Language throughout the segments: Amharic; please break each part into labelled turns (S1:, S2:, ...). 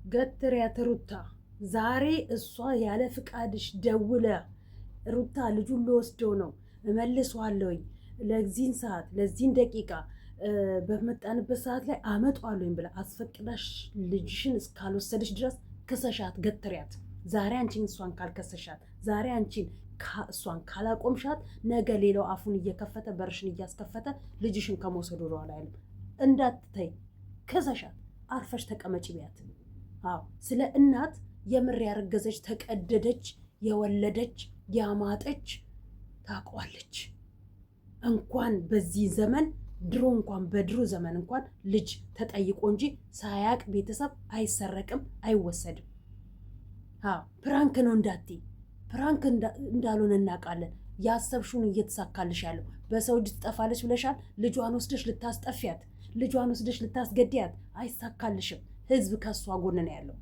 S1: ገትሪያት ሩታ ዛሬ እሷ ያለ ፍቃድሽ ደውለ ሩታ ልጁን ልወስደው ነው እመልሰዋለሁኝ ለዚህን ሰዓት ለዚህን ደቂቃ በመጣንበት ሰዓት ላይ አመጣዋለሁኝ ብላ አስፈቅዳሽ ልጅሽን እስካልወሰደሽ ድረስ ክሰሻት። ገትሪያት ዛሬ አንቺን እሷን ካልከሰሻት ዛሬ አንቺን እሷን ካላቆምሻት ነገ ሌላው አፉን እየከፈተ በርሽን እያስከፈተ ልጅሽን ከመውሰዱ ወደኋላ አይልም። እንዳትተይ ክሰሻት። አርፈሽ ተቀመጪ ቢያት። አዎ ስለ እናት የምር ያረገዘች ተቀደደች የወለደች ያማጠች ታውቀዋለች። እንኳን በዚህ ዘመን ድሮ እንኳን በድሮ ዘመን እንኳን ልጅ ተጠይቆ እንጂ ሳያቅ ቤተሰብ አይሰረቅም አይወሰድም። አዎ ፕራንክ ነው እንዳትይ። ፕራንክ እንዳልሆነ እናውቃለን። ያሰብሽውን እየተሳካልሽ ያለው በሰው እጅ ትጠፋለች ብለሻል። ልጇን ወስደሽ ልታስጠፊያት ልጇን ወስደሽ ልታስገድያት አይሳካልሽም። ህዝብ ከሷ ጎን ነው ያለው።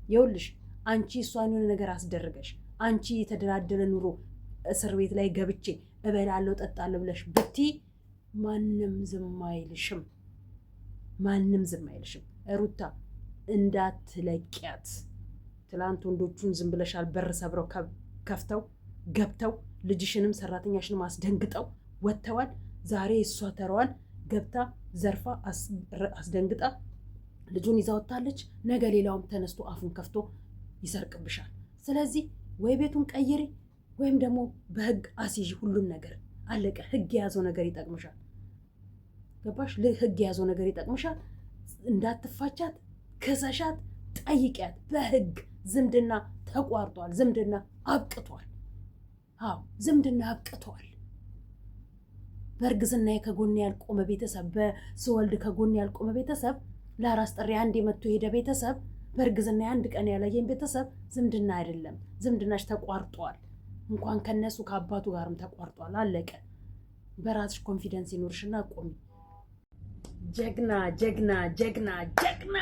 S1: ይኸውልሽ አንቺ እሷን የሆነ ነገር አስደርገሽ አንቺ የተደላደለ ኑሮ እስር ቤት ላይ ገብቼ እበላለሁ ጠጣለሁ ብለሽ ብቲ ማንም ዝም አይልሽም። ማንም ዝም አይልሽም። ሩታ እንዳትለቂያት። ትላንት ወንዶቹን ዝም ብለሻል። በር ሰብረው ከፍተው ገብተው ልጅሽንም ሰራተኛሽንም አስደንግጠው ወጥተዋል። ዛሬ እሷ ተራዋን ገብታ ዘርፋ አስደንግጣ ልጁን ይዛ ወጣለች። ነገ ሌላውም ተነስቶ አፉን ከፍቶ ይሰርቅብሻል። ስለዚህ ወይ ቤቱን ቀይሪ ወይም ደግሞ በህግ አስይዥ። ሁሉን ነገር አለቀ። ህግ የያዘው ነገር ይጠቅምሻል። ገባሽ? ህግ የያዘው ነገር ይጠቅምሻል። እንዳትፋቻት፣ ክሰሻት፣ ጠይቂያት በህግ። ዝምድና ተቋርጧል። ዝምድና አብቅቷል። አዎ ዝምድና አብቅቷል። በእርግዝና ከጎን ያልቆመ ቤተሰብ፣ በስወልድ ከጎን ያልቆመ ቤተሰብ፣ ለአራስ ጥሪ አንድ የመቶ ሄደ ቤተሰብ፣ በእርግዝና አንድ ቀን ያላየን ቤተሰብ ዝምድና አይደለም። ዝምድናሽ ተቋርጧል። እንኳን ከነሱ ከአባቱ ጋርም ተቋርጧል። አለቀ። በራስሽ ኮንፊደንስ ይኖርሽና ቆሚ። ጀግና ጀግና ጀግና ጀግና።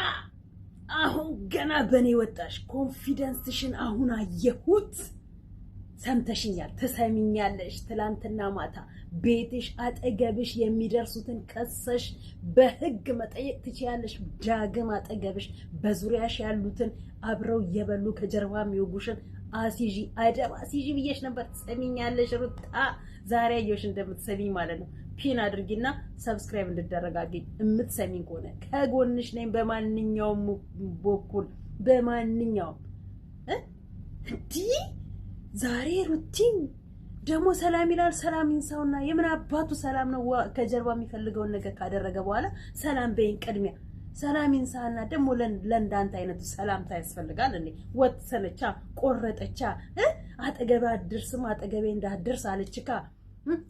S1: አሁን ገና በኔ ወጣሽ። ኮንፊደንስሽን አሁን አየሁት። ሰምተሽኛል፣ ትሰሚኛለሽ። ትላንትና ማታ ቤትሽ አጠገብሽ የሚደርሱትን ከሰሽ በህግ መጠየቅ ትችያለሽ። ዳግም አጠገብሽ በዙሪያሽ ያሉትን አብረው እየበሉ ከጀርባ የሚወጉሽን አሲጂ አደብ አሲጂ ብዬሽ ነበር። ትሰሚኛለሽ ሩታ፣ ዛሬ አየሁሽ እንደምትሰሚኝ ማለት ነው። ፒን አድርጊና ሰብስክራይብ እንድደረጋግኝ። የምትሰሚኝ ከሆነ ከጎንሽ ነኝ በማንኛውም በኩል በማንኛውም እንዲህ ዛሬ ሩቲን ደግሞ ሰላም ይላል። ሰላም ይንሳውና የምን አባቱ ሰላም ነው? ከጀርባ የሚፈልገውን ነገር ካደረገ በኋላ ሰላም በይን። ቅድሚያ ሰላም ይንሳና ደግሞ ለእንዳንተ አይነቱ ሰላምታ ያስፈልጋል እንዴ? ወጥሰነቻ ቆረጠቻ አጠገቤ አትደርስም አጠገቤ እንዳትደርስ አለችካ።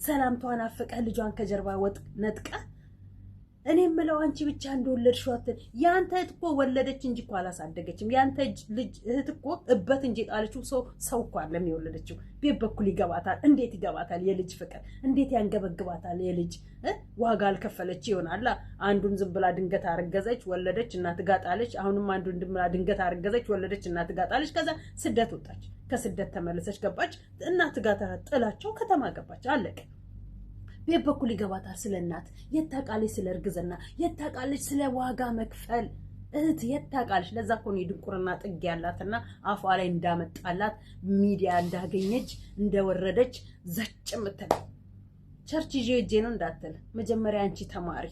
S1: ሰላምቷን አፈቀ ልጇን ከጀርባ ወጥ ነጥቀ። እኔ የምለው አንቺ ብቻ እንደወለድሽው አትል። ያንተ እህት እኮ ወለደች እንጂ እኮ አላሳደገችም። ያንተ ልጅ እህት እኮ እበት እንጂ ጣለችው። ሰው እኮ አይደለም የወለደችው። ቤት በኩል ይገባታል። እንዴት ይገባታል? የልጅ ፍቅር እንዴት ያንገበግባታል? የልጅ ዋጋ አልከፈለች ይሆናል። አንዱን ዝም ብላ ድንገት አረገዘች ወለደች፣ እናት ጋር ጣለች። አሁንም አንዱን ዝም ብላ ድንገት አረገዘች ወለደች፣ እናት ጋር ጣለች። ከዛ ስደት ወጣች። ከስደት ተመለሰች፣ ገባች፣ እናት ጋር ጥላቸው ከተማ ገባች። አለቀ። ቤት በኩል ይገባታል። ስለ እናት የታውቃለች፣ ስለ እርግዝና የታውቃለች፣ ስለ ዋጋ መክፈል እህት የታውቃለች። ለዛ እኮ ነው የድንቁርና ጥግ ያላትና አፏ ላይ እንዳመጣላት ሚዲያ እንዳገኘች እንደወረደች ዘጭ የምትል ቸርች ይዤ እጄ ነው እንዳትል። መጀመሪያ አንቺ ተማሪ።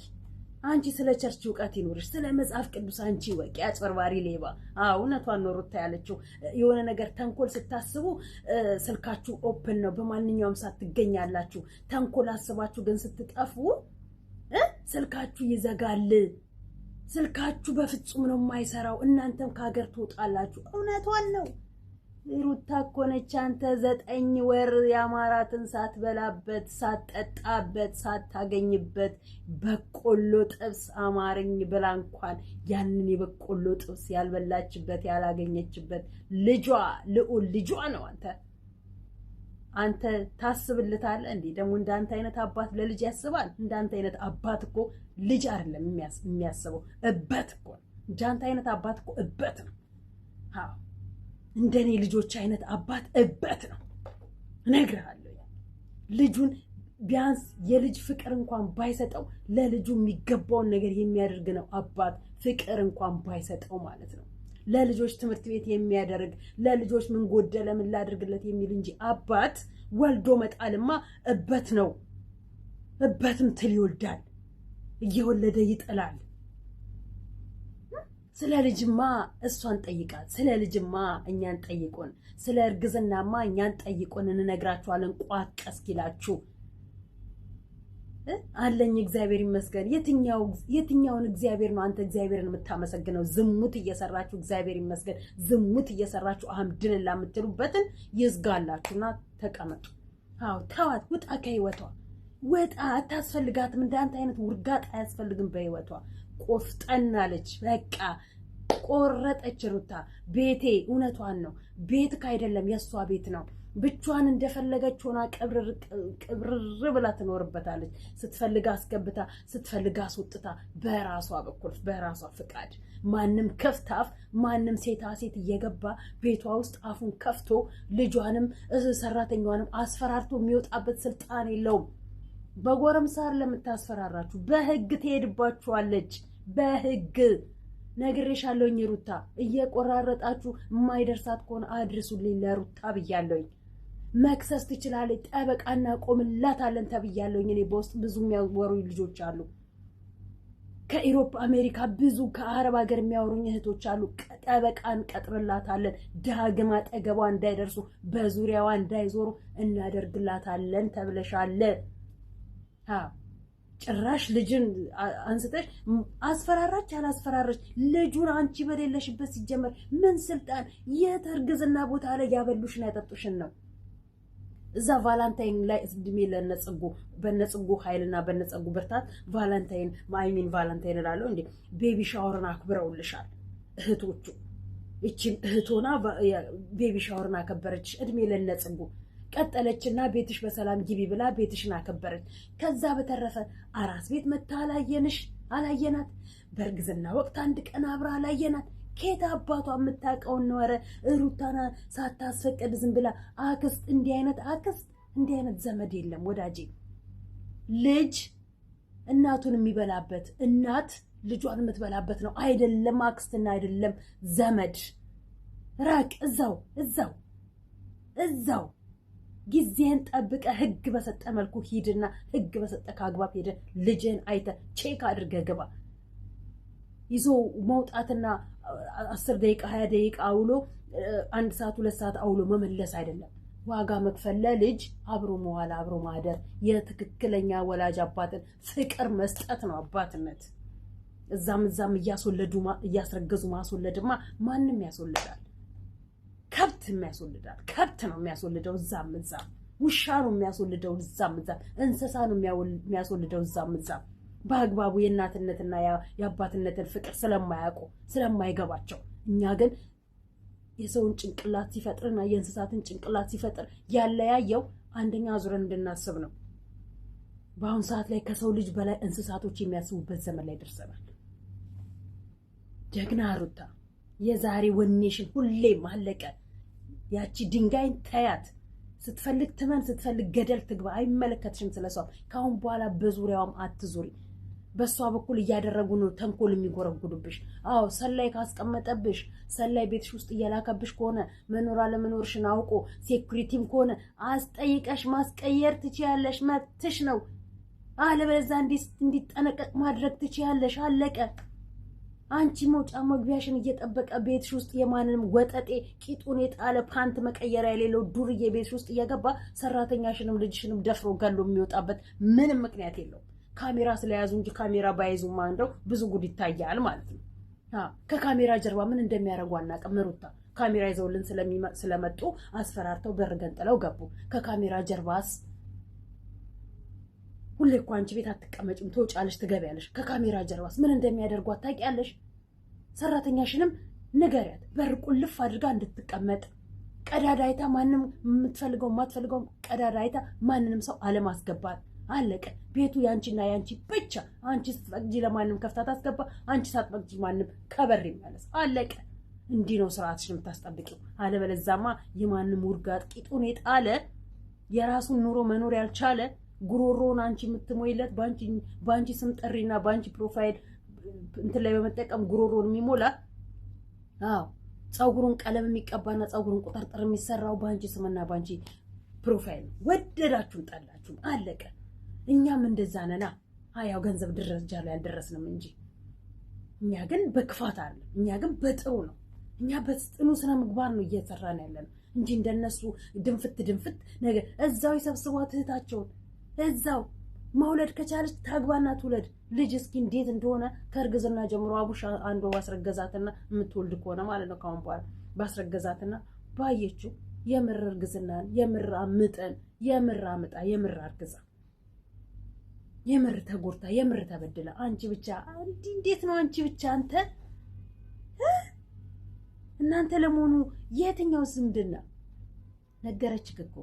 S1: አንቺ ስለ ቸርች እውቀት ይኖርሽ፣ ስለ መጽሐፍ ቅዱስ አንቺ ወቂ። አጭበርባሪ ሌባ። እውነቷን ነው ሩታ ያለችው። የሆነ ነገር ተንኮል ስታስቡ ስልካችሁ ኦፕን ነው፣ በማንኛውም ሰዓት ትገኛላችሁ። ተንኮል አስባችሁ ግን ስትጠፉ ስልካችሁ ይዘጋል። ስልካችሁ በፍጹም ነው የማይሰራው። እናንተም ከሀገር ትወጣላችሁ። እውነቷን ነው። ሩታ እኮ ነች አንተ 9 ወር ያማራትን ሳትበላበት ሳትጠጣበት ሳታገኝበት በቆሎ ጥብስ አማረኝ ብላ እንኳን ያንን የበቆሎ ጥብስ ያልበላችበት ያላገኘችበት ልጇ ልዑል ልጇ ነው። አንተ ታስብልታለህ እንዴ? ደግሞ እንዳንተ አይነት አባት ለልጅ ያስባል? እንዳንተ አይነት አባት እኮ ልጅ አይደለም የሚያስበው፣ እበት እኮ። እንዳንተ አይነት አባት እኮ እበት ነው። አዎ እንደኔ ልጆች አይነት አባት እበት ነው። እነግርሃለሁ። ልጁን ቢያንስ የልጅ ፍቅር እንኳን ባይሰጠው ለልጁ የሚገባውን ነገር የሚያደርግ ነው አባት። ፍቅር እንኳን ባይሰጠው ማለት ነው። ለልጆች ትምህርት ቤት የሚያደርግ ለልጆች ምን ጎደለ ምን ላድርግለት የሚል እንጂ አባት ወልዶ መጣልማ እበት ነው። እበትም ትል ይወልዳል፣ እየወለደ ይጥላል። ስለ ልጅማ እሷን ጠይቃት፣ ስለ ልጅማ እኛን ጠይቁን፣ ስለ እርግዝናማ እኛን ጠይቁን፣ እንነግራችኋለን። ቋት ቀስኪላችሁ አለኝ እግዚአብሔር ይመስገን። የትኛውን እግዚአብሔር ነው አንተ እግዚአብሔርን የምታመሰግነው? ዝሙት እየሰራችሁ እግዚአብሔር ይመስገን፣ ዝሙት እየሰራችሁ አልሐምዱሊላህ የምትሉበትን ይዝጋላችሁና ተቀመጡ። አዎ ተዋት፣ ውጣ ከህይወቷ ወጣ። አታስፈልጋትም። እንዳንተ አይነት ውርጋጥ አያስፈልግም በህይወቷ። ቆፍጠናለች፣ በቃ ቆረጠች ሩታ። ቤቴ እውነቷን ነው። ቤት አይደለም የሷ ቤት ነው። ብቻዋን እንደፈለገች ሆና ቅብርር ብላ ትኖርበታለች። ስትፈልጋ አስገብታ ስትፈልጋ አስወጥታ በራሷ በኩል በራሷ ፍቃድ። ማንም ክፍት አፍ ማንም ሴታ ሴት እየገባ ቤቷ ውስጥ አፉን ከፍቶ ልጇንም ሰራተኛዋንም አስፈራርቶ የሚወጣበት ስልጣን የለውም። በጎረምሳር ለምታስፈራራችሁ በህግ ትሄድባችኋለች። በህግ ነግሬሻለሁኝ። ሩታ እየቆራረጣችሁ የማይደርሳት ከሆነ አድርሱልኝ ለሩታ ብያለሁኝ። መክሰስ ትችላለች። ጠበቃና ቆምላታለን ተብያለሁኝ። እኔ በውስጥ ብዙ የሚያወሩኝ ልጆች አሉ። ከኢሮፕ አሜሪካ ብዙ ከአረብ ሀገር የሚያወሩኝ እህቶች አሉ። ጠበቃን ቀጥርላታለን። ዳግም አጠገቧ እንዳይደርሱ በዙሪያዋ እንዳይዞሩ እናደርግላታለን ተብለሻለ። ጭራሽ ልጅን አንስተሽ አስፈራራች አላስፈራራች ልጁን አንቺ በሌለሽበት ሲጀመር ምን ስልጣን የተርግዝና ቦታ ላይ ያበሉሽን ያጠጡሽን ነው። እዛ ቫላንታይን ላይ እድሜ ለነጽጉ በነጽጉ ኃይልና በነጽጉ ብርታት ቫላንታይን ማይሚን ቫላንታይን እላለሁ እንዴ ቤቢ ሻወርን አክብረውልሻል እህቶቹ። እቺን እህቶና ቤቢ ሻወርን አከበረች። እድሜ ለነጽጉ ቀጠለችና ቤትሽ በሰላም ግቢ ብላ ቤትሽን አከበረች። ከዛ በተረፈ አራስ ቤት መታ አላየናት። በእርግዝና ወቅት አንድ ቀን አብራ አላየናት። ከየት አባቷ የምታውቀውን ነው? ኧረ ሩታና ሳታስፈቅድ ዝም ብላ አክስት፣ እንዲህ አይነት ዘመድ የለም ወዳጄ። ልጅ እናቱን የሚበላበት እናት ልጇን የምትበላበት ነው። አይደለም አክስትና አይደለም ዘመድ። ራቅ። እዛው ጊዜህን ጠብቀ ህግ በሰጠ መልኩ ሂድና ህግ በሰጠ ከአግባብ ሄደ ልጅህን አይተ ቼክ አድርገ ግባ። ይዞ መውጣትና 10 ደቂቃ 20 ደቂቃ አውሎ 1 ሰዓት 2 ሰዓት አውሎ መመለስ አይደለም። ዋጋ መክፈል ለልጅ አብሮ መዋል አብሮ ማደር የትክክለኛ ወላጅ አባትን ፍቅር መስጠት ነው አባትነት። እዛም እያስረገዙ ማስወለድማ ማንም ያስወልዳል። ከብት ነው የሚያስወልደው እዛም ውሻ ነው የሚያስወልደው እዛም እንስሳ ነው የሚያስወልደው እዛም በአግባቡ የእናትነትና የአባትነትን ፍቅር ስለማያውቁ ስለማይገባቸው። እኛ ግን የሰውን ጭንቅላት ሲፈጥርና የእንስሳትን ጭንቅላት ሲፈጥር ያለያየው አንደኛ አዙረን እንድናስብ ነው። በአሁኑ ሰዓት ላይ ከሰው ልጅ በላይ እንስሳቶች የሚያስቡበት ዘመን ላይ ደርሰናል። ጀግና ሩታ የዛሬ ወኔሽን ሁሌም አለቀ። ያቺ ድንጋይን ተያት። ስትፈልግ ትመን ስትፈልግ ገደል ትግባ። አይመለከትሽም ስለሷ። ካሁን በኋላ በዙሪያዋም አትዙሪ። በሷ በኩል እያደረጉ ነው ተንኮል የሚጎረጉዱብሽ። አዎ ሰላይ ካስቀመጠብሽ፣ ሰላይ ቤትሽ ውስጥ እየላከብሽ ከሆነ መኖር አለመኖርሽን አውቆ ሴኩሪቲም ከሆነ አስጠይቀሽ ማስቀየር ትችያለሽ። መብትሽ ነው። አለበለዚያ እንዲጠነቀቅ ማድረግ ትችያለሽ። አለቀ። አንቺ መውጫ መግቢያሽን እየጠበቀ ቤትሽ ውስጥ የማንንም ወጠጤ ቂጡን የጣለ ፓንት መቀየሪያ የሌለው ዱርዬ ቤትሽ ውስጥ እየገባ ሰራተኛሽንም ልጅሽንም ደፍሮ ገሎ የሚወጣበት ምንም ምክንያት የለውም። ካሜራ ስለያዙ እንጂ ካሜራ ባይዙማ እንደው ብዙ ጉድ ይታያል ማለት ነው። ከካሜራ ጀርባ ምን እንደሚያደርጉ አናውቅም። ሩታ ካሜራ ይዘውልን ስለመጡ አስፈራርተው በር ገንጥለው ገቡ። ከካሜራ ጀርባስ ሁሌ እኮ አንቺ ቤት አትቀመጭም፣ ትወጫለሽ፣ ትገቢያለሽ። ከካሜራ ጀርባስ ምን እንደሚያደርጓት ታውቂያለሽ? ሰራተኛሽንም ንገሪያት በር ቁልፍ አድርጋ እንድትቀመጥ። ቀዳዳ አይታ ማንም የምትፈልገው የማትፈልገው ቀዳዳ አይታ ማንንም ሰው አለማስገባት። አለቀ። ቤቱ ያንቺና ያንቺ ብቻ። አንቺ ስትፈቅጂ ለማንም ከፍታ ታስገባ፣ አንቺ ሳትፈቅጂ ማንም ከበር ይመለስ። አለቀ። እንዲህ ነው ስርዓትሽን የምታስጠብቂው። አለበለዚያማ የማንም ውርጋጥ ቂጡን የጣለ የራሱን ኑሮ መኖር ያልቻለ ጉሮሮን አንቺ የምትሞይለት ባንቺ ስም ጠሪና ባንቺ ፕሮፋይል እንትን ላይ በመጠቀም ጉሮሮን የሚሞላ አዎ ፀጉሩን ቀለም የሚቀባና ፀጉሩን ቁጥርጥር የሚሰራው ባንቺ ስምና ባንቺ ፕሮፋይል ወደዳችሁም ጠላችሁም አለቀ። እኛም እንደዛ ነና። ያው ገንዘብ ደረጃ ላይ አልደረስንም እንጂ እኛ ግን በክፋት አለ። እኛ ግን በጥሩ ነው። እኛ በጥሩ ስነ ምግባር ነው እየሰራን ያለነው እንጂ እንደነሱ ድንፍት ነገር እዛው ይሰብስቧት እህታቸውን እዛው መውለድ ከቻለች ታግባና ትውለድ። ልጅ እስኪ እንዴት እንደሆነ ከእርግዝና ጀምሮ አቡሻ አንዷ ባስረገዛትና የምትወልድ ከሆነ ማለት ነው ካሁን በኋላ ባስረገዛትና ባየችው የምር እርግዝናን የምር አምጠን የምር አምጣ የምር አርግዛ የምር ተጎርታ የምር ተበድላ አንቺ ብቻ እንዴት ነው አንቺ ብቻ አንተ እናንተ ለመሆኑ የትኛው ዝምድና ነገረችክ እኮ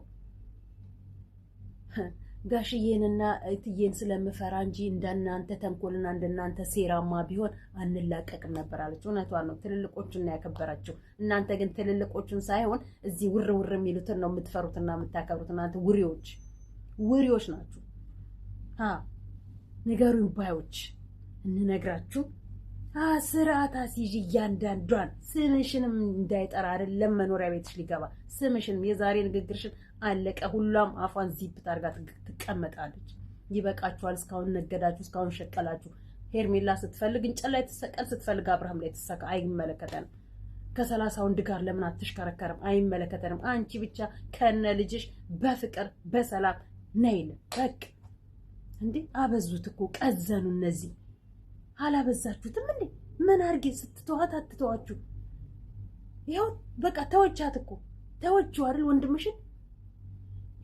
S1: ጋሽዬንና እትዬን ስለምፈራ እንጂ እንደናንተ ተንኮልና እንደናንተ ሴራማ ቢሆን አንላቀቅም ነበር አለች። እውነቷን ነው። ትልልቆቹን ያከበራቸው እናንተ ግን ትልልቆቹን ሳይሆን እዚህ ውር የሚሉትን ነው የምትፈሩትና የምታከብሩት። እናንተ ውሪዎች ናችሁ። ንገሩኝ ባዮች እንነግራችሁ። ስርዓት አስይዥ እያንዳንዷን ስምሽንም እንዳይጠራ አይደለም መኖሪያ ቤትሽ ሊገባ ስምሽንም የዛሬ ንግግርሽን አለቀ። ሁሏም አፏን ዚፕ ታርጋ ትቀመጣለች። ይበቃችኋል። እስካሁን ነገዳችሁ፣ እስካሁን ሸቀላችሁ። ሄርሜላ ስትፈልግ እንጨት ላይ ትሰቀል፣ ስትፈልግ አብርሃም ላይ ትሰካ። አይመለከተንም። ከ30 ወንድ ጋር ለምን አትሽከረከርም? አይመለከተንም። አንቺ ብቻ ከነ ልጅሽ በፍቅር በሰላም ነይልን። በቃ እንዴ አበዙት እኮ ቀዘኑ። እነዚህ አላበዛችሁትም እንዴ? ምን አርጌ ስትተዋት አትተዋችሁ? ይኸው በቃ ተወቻት እኮ ተወችው አይደል ወንድምሽን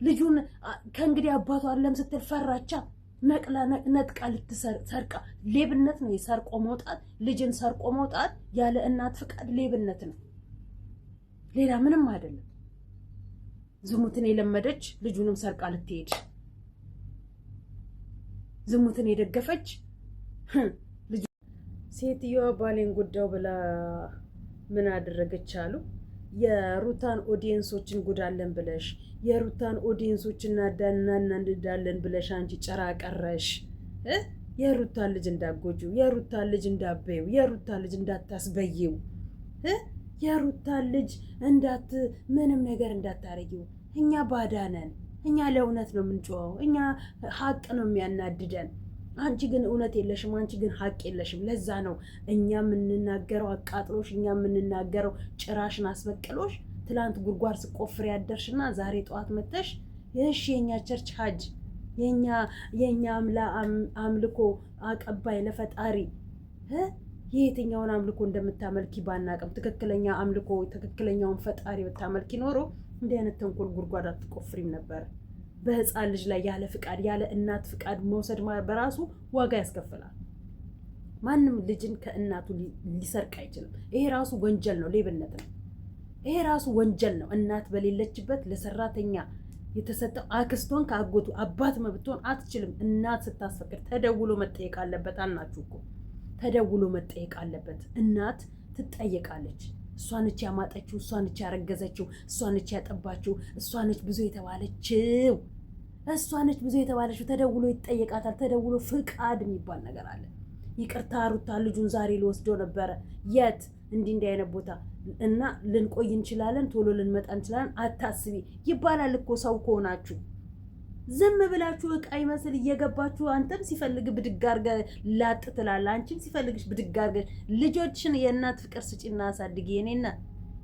S1: ልጁን ከእንግዲህ አባቷ አይደለም ስትል ፈራቻ። ነጥቃ ልትሰርቃ ሌብነት ነው። የሰርቆ መውጣት ልጅን ሰርቆ መውጣት ያለ እናት ፍቃድ ሌብነት ነው። ሌላ ምንም አይደለም። ዝሙትን የለመደች ልጁንም ሰርቃ ልትሄድ ዝሙትን የደገፈች ሴትዮዋ ባሌን ጉዳው ብላ ምን አደረገች አሉ። የሩታን ኦዲየንሶችን ጉዳለን ብለሽ የሩታን ኦዲየንሶች እናዳለን ብለሽ አንቺ ጨራ ቀረሽ። የሩታን ልጅ እንዳጎጂው፣ የሩታን ልጅ እንዳበይው፣ የሩታን ልጅ እንዳታስበይው፣ የሩታን ልጅ ምንም ነገር እንዳታረጊው። እኛ ባዳነን። እኛ ለእውነት ነው የምንጮኸው። እኛ ሀቅ ነው የሚያናድደን። አንቺ ግን እውነት የለሽም። አንቺ ግን ሀቅ የለሽም። ለዛ ነው እኛ የምንናገረው አቃጥሎሽ፣ እኛ የምንናገረው ጭራሽን አስበቅሎሽ። ትላንት ጉድጓድ ስቆፍር ያደርሽና ዛሬ ጠዋት መተሽ እሺ የኛ ቸርች ሀጅ የኛ አምልኮ አቀባይ ለፈጣሪ የየትኛውን አምልኮ እንደምታመልኪ ባናቅም ትክክለኛ አምልኮ ትክክለኛውን ፈጣሪ ብታመልኪ ኖሮ እንዲህ አይነት ተንኮል ጉድጓድ አትቆፍሪም ነበር። በህፃን ልጅ ላይ ያለ ፍቃድ ያለ እናት ፍቃድ መውሰድ በራሱ ዋጋ ያስከፍላል። ማንም ልጅን ከእናቱ ሊሰርቅ አይችልም። ይሄ ራሱ ወንጀል ነው፣ ሌብነት ነው። ይሄ ራሱ ወንጀል ነው። እናት በሌለችበት ለሰራተኛ የተሰጠው አክስቶን ከአጎቱ አባት መብቶን አትችልም። እናት ስታስፈቅድ ተደውሎ መጠየቅ አለበት። አናችሁ እኮ ተደውሎ መጠየቅ አለበት። እናት ትጠየቃለች። እሷ ነች ያማጠችው፣ እሷ ነች ያረገዘችው፣ እሷ ነች ያጠባችው፣ እሷ ነች ብዙ የተባለችው፣ እሷ ነች ብዙ የተባለችው። ተደውሎ ይጠየቃታል። ተደውሎ ፍቃድ የሚባል ነገር አለ። ይቅርታ ሩታ ልጁን ዛሬ ልወስደው ነበረ የት እንዲህ አይነት ቦታ እና ልንቆይ እንችላለን፣ ቶሎ ልንመጣ እንችላለን፣ አታስቢ ይባላል እኮ። ሰው ከሆናችሁ ዝም ብላችሁ እቃ ይመስል እየገባችሁ አንተም ሲፈልግ ብድግ አድርገህ ላጥ ትላለህ፣ አንቺም ሲፈልግሽ ብድግ አድርገሽ ልጆችሽን የእናት ፍቅር ስጪና አሳድጊ። የኔና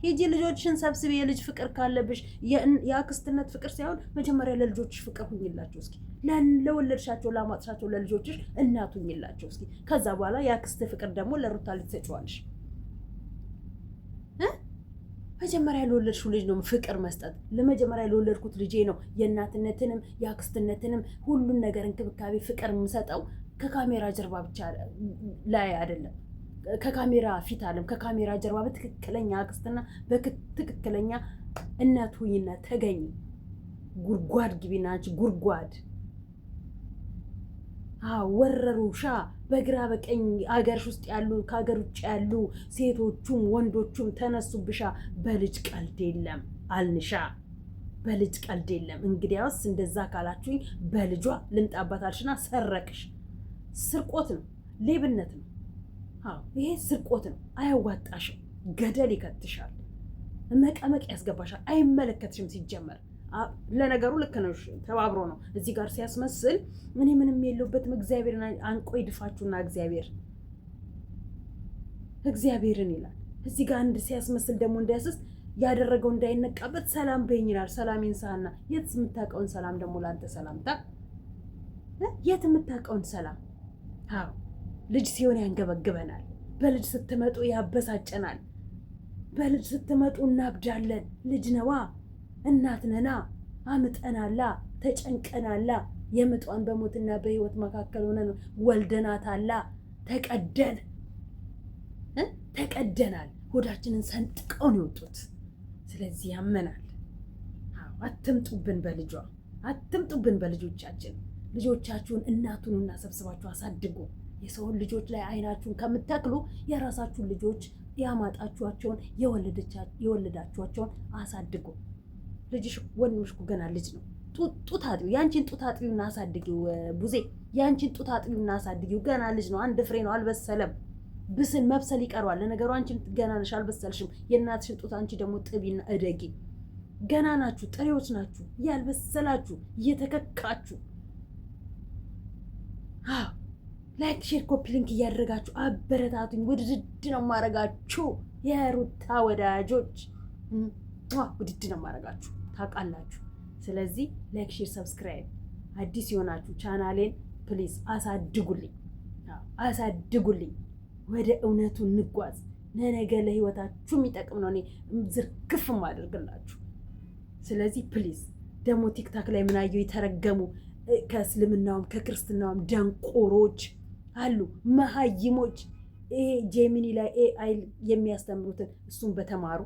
S1: ሂጂ ልጆችሽን ሰብስቢ። የልጅ ፍቅር ካለብሽ የአክስትነት ፍቅር ሳይሆን መጀመሪያ ለልጆችሽ ፍቅር ሁኝላቸው እስኪ። ለወለድሻቸው ላማጥሻቸው ለልጆችሽ እናት ሁኝላቸው እስኪ። ከዛ በኋላ የአክስት ፍቅር ደግሞ ለሩታ ልትሰጪዋለሽ። መጀመሪያ ለወለድሽው ልጅ ነው ፍቅር መስጠት። ለመጀመሪያ ለወለድኩት ልጄ ነው የእናትነትንም የአክስትነትንም ሁሉን ነገር እንክብካቤ ፍቅር የምሰጠው። ከካሜራ ጀርባ ብቻ ላይ አይደለም፣ ከካሜራ ፊት አለም፣ ከካሜራ ጀርባ በትክክለኛ አክስትና በትክክለኛ እናት ሁኝና ተገኝ። ጉድጓድ ግቢና አንቺ ጉድጓድ ወረሩሻ በግራ በቀኝ አገርሽ ውስጥ ያሉ ከሀገር ውጭ ያሉ ሴቶቹም ወንዶቹም ተነሱብሻ። በልጅ ቀልድ የለም አልንሻ፣ በልጅ ቀልድ የለም። እንግዲያውስ እንደዛ ካላችሁኝ በልጇ ልምጣባታልሽና ሰረቅሽ። ስርቆት ነው፣ ሌብነት ነው። ይሄ ስርቆት ነው፣ አያዋጣሽም። ገደል ይከትሻል፣ መቀመቅ ያስገባሻል። አይመለከትሽም ሲጀመር። ለነገሩ ልክ ነው፣ ተባብሮ ነው እዚህ ጋር ሲያስመስል እኔ ምንም የለውበትም እግዚአብሔርን አንቆ ይድፋችሁና እግዚአብሔርን ይላል። እዚህ ጋር አንድ ሲያስመስል ደግሞ እንዳያስስ ያደረገው እንዳይነቃበት ሰላም በይኝ ይላል። ሰላም ይንሳና የት የምታውቀውን ሰላም ደግሞ ለአንተ ሰላምታ የት የምታውቀውን ሰላም? አዎ ልጅ ሲሆን ያንገበግበናል። በልጅ ስትመጡ ያበሳጨናል። በልጅ ስትመጡ እናብዳለን። ልጅ ነዋ፣ እናት ነና፣ አምጠናላ፣ ተጨንቀናላ። የምጧን በሞትና በህይወት መካከል ሆነን ወልደናታላ። ተቀደናል። ሆዳችንን ሰንጥቀውን ይወጡት። ስለዚህ ያመናል። አትምጡብን በልጇ፣ አትምጡብን በልጆቻችን። ልጆቻችሁን እናቱንና ሰብስባችሁ አሳድጉ። የሰውን ልጆች ላይ አይናችሁን ከምትተክሉ የራሳችሁን ልጆች ያማጣችኋቸውን የወለዳችኋቸውን አሳድጉ። ልጅሽ ወንድምሽ እኮ ገና ልጅ ነው። ጡት አጥቢው፣ ያንቺን ጡት አጥቢውና አሳድጊው። ቡዜ ያንቺን ጡት አጥቢውና አሳድጊው። ገና ልጅ ነው፣ አንድ ፍሬ ነው፣ አልበሰለም። ብስል መብሰል ይቀረዋል። ለነገሩ አንቺን ገና ነሽ፣ አልበሰልሽም። የእናትሽን ጡት አንቺ ደግሞ ጥቢና እደጊ። ገና ናችሁ፣ ጥሬዎች ናችሁ፣ ያልበሰላችሁ እየተከካችሁ። ላይክ፣ ሼር፣ ኮፒ ሊንክ እያደረጋችሁ አበረታቱኝ። ውድድ ነው ማረጋችሁ የሩታ ወዳጆች፣ ውድድ ነው ማረጋችሁ ታውቃላችሁ። ስለዚህ ላይክ፣ ሼር፣ ሰብስክራይብ፣ አዲስ የሆናችሁ ቻናሌን ፕሊዝ አሳድጉልኝ። ወደ እውነቱ እንጓዝ። ለነገ ለህይወታችሁ የሚጠቅም ነው። እኔ ዝርግፍ ማደርግላችሁ። ስለዚህ ፕሊዝ ደግሞ ቲክታክ ላይ ምናየው የተረገሙ ከእስልምናውም ከክርስትናውም ደንቆሮች አሉ፣ መሀይሞች። ይሄ ጄሚኒ ላይ ኤአይ የሚያስተምሩትን እሱም በተማሩ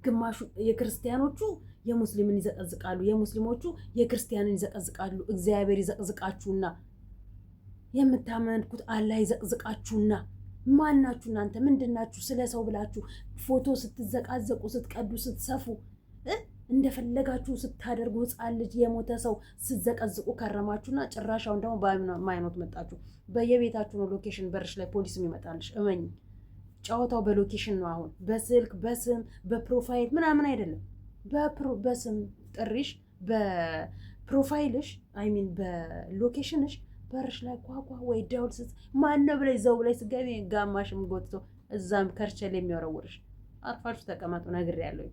S1: ግማሹ የክርስቲያኖቹ የሙስሊምን ይዘቀዝቃሉ፣ የሙስሊሞቹ የክርስቲያንን ይዘቀዝቃሉ። እግዚአብሔር ይዘቅዝቃችሁና የምታመልኩት አላህ ይዘቅዝቃችሁና። ማናችሁ እናንተ? ምንድናችሁ? ስለ ሰው ብላችሁ ፎቶ ስትዘቃዘቁ፣ ስትቀዱ፣ ስትሰፉ፣ እንደፈለጋችሁ ስታደርጉ፣ ህፃን ልጅ የሞተ ሰው ስትዘቀዝቁ ከረማችሁና ጭራሻውን ደግሞ በሃይማኖት መጣችሁ። በየቤታችሁ ነው ሎኬሽን በርሽ ላይ ፖሊስም ይመጣልሽ። እመኝ፣ ጨዋታው በሎኬሽን ነው። አሁን በስልክ በስም በፕሮፋይል ምናምን አይደለም። በስም ጥሪሽ በፕሮፋይልሽ አይሚን በሎኬሽንሽ በርሽ ላይ ኳኳ ወይ ደውል ማነው ብለሽ ዘው ብለሽ ስገቢ ጋማሽም ጎትቶ እዛም ከርቸል የሚወረውርሽ። አርፋችሁ ተቀመጡ። ነግሬያለሁ።